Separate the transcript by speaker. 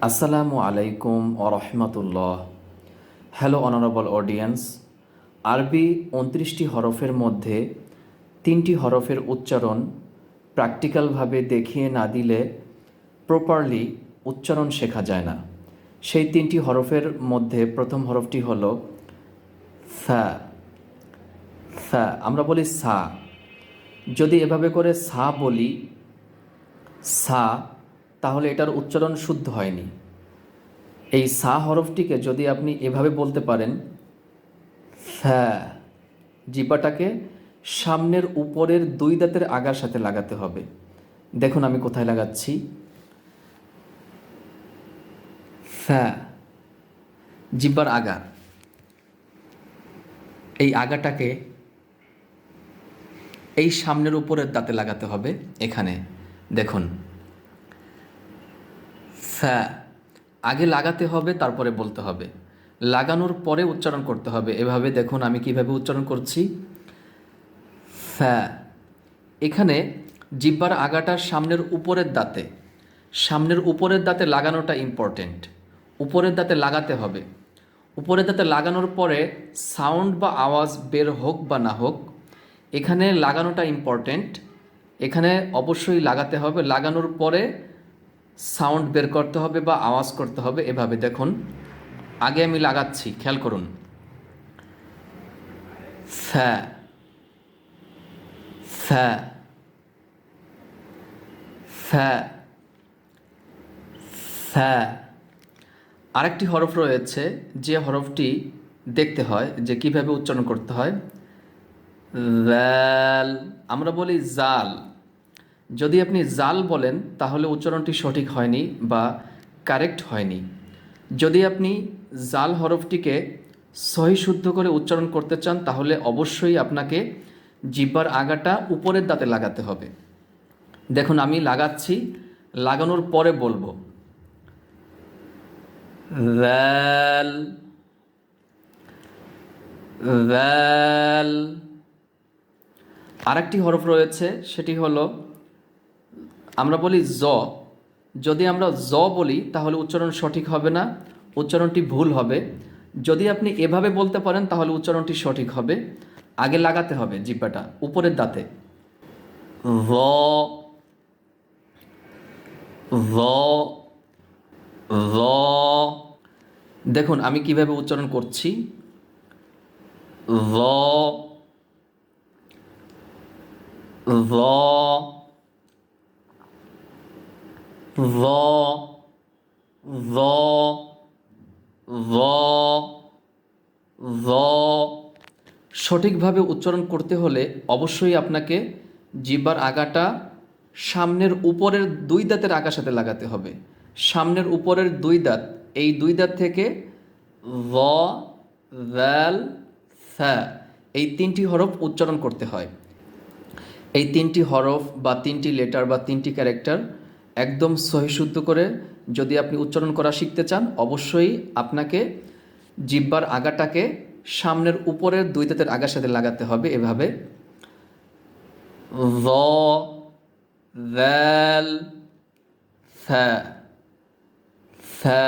Speaker 1: আসসালামু আলাইকুম ওরহমতুল্লাহ। Hello honourable audience. আরবি 29টি হরফের মধ্যে 3টি হরফের উচ্চারণ প্র্যাকটিক্যালভাবে দেখিয়ে না দিলে প্রপারলি উচ্চারণ শেখা যায় না। সেই 3টি হরফের মধ্যে প্রথম হরফটি হলো ফা। ফা আমরা বলি সা। যদি এভাবে করে সা বলি সা, তাহলে এটার উচ্চারণ শুদ্ধ হয়নি। এই সা হরফটিকে যদি আপনি এভাবে বলতে পারেন ফ্যা, জিহ্বাটাকে সামনের উপরের 2 দাঁতের আগার সাথে লাগাতে হবে। দেখুন আমি কোথায় লাগাচ্ছি। ফ্যা, জিহ্বার আগা, এই আগাটাকে এই সামনের উপরের দাঁতে লাগাতে হবে। এখানে দেখুন ফ্যা, আগে লাগাতে হবে তারপরে বলতে হবে, লাগানোর পরে উচ্চারণ করতে হবে। এভাবে দেখুন আমি কিভাবে উচ্চারণ করছি। ফ্যা, এখানে জিহ্বার আগাটার সামনের উপরের দাঁতে লাগানোটা ইম্পর্টেন্ট। উপরের দাঁতে লাগাতে হবে। উপরের দাঁতে লাগানোর পরে সাউন্ড বা আওয়াজ বের হোক বা না হোক, এখানে লাগানোটা ইম্পর্টেন্ট। এখানে অবশ্যই লাগাতে হবে, লাগানোর পরে সাউন্ড বের করতে হবে বা আওয়াজ করতে হবে। এভাবে দেখুন আগে আমি লাগাচ্ছি, খেয়াল করুন। ফ্যা, ফ্যা, ফ্যা, ফ্যা। আরেকটি হরফ রয়েছে, যে হরফটি দেখতে হয় যে কিভাবে উচ্চারণ করতে হয়। জাল, আমরা বলি জাল। যদি আপনি জাল বলেন তাহলে উচ্চারণটি সঠিক হয়নি বা কারেক্ট হয়নি। যদি আপনি জাল হরফটিকে সহি শুদ্ধ করে উচ্চারণ করতে চান তাহলে অবশ্যই আপনাকে জিহ্বার আগাটা উপরের দাঁতে লাগাতে হবে। দেখুন আমি লাগাচ্ছি, লাগানোর পরে বলবো জাল, জাল। আরেকটি হরফ রয়েছে, সেটি হলো আমরা বলি জ। যদি আমরা জ বলি তাহলে উচ্চারণ সঠিক হবে না, উচ্চারণটি ভুল হবে। যদি আপনি এভাবে বলতে পারেন তাহলে উচ্চারণটি সঠিক হবে। আগে লাগাতে হবে জিহ্বাটা উপরের দাঁতে। জ, জ, জ। দেখুন আমি কিভাবে উচ্চারণ করছি। জ, জ, জ, জ, জ, জ। সঠিকভাবে উচ্চারণ করতে হলে অবশ্যই আপনাকে জিহ্বার আগাটা সামনের উপরের 2 দাঁতের আগার সাথে লাগাতে হবে। সামনের উপরের 2 দাঁত, এই 2 দাঁত থেকে জ, জাল, ফা, এই 3টি হরফ উচ্চারণ করতে হয়। এই 3টি হরফ বা 3টি লেটার বা 3টি ক্যারেক্টার একদম সহিশুদ্ধ করে যদি আপনি উচ্চারণ করা শিখতে চান অবশ্যই আপনাকে জিহ্বার আগাটাকে সামনের উপরের 2 দাঁতের আগার সাথে লাগাতে হবে। এভাবে জ, জাল, ফা, ফা।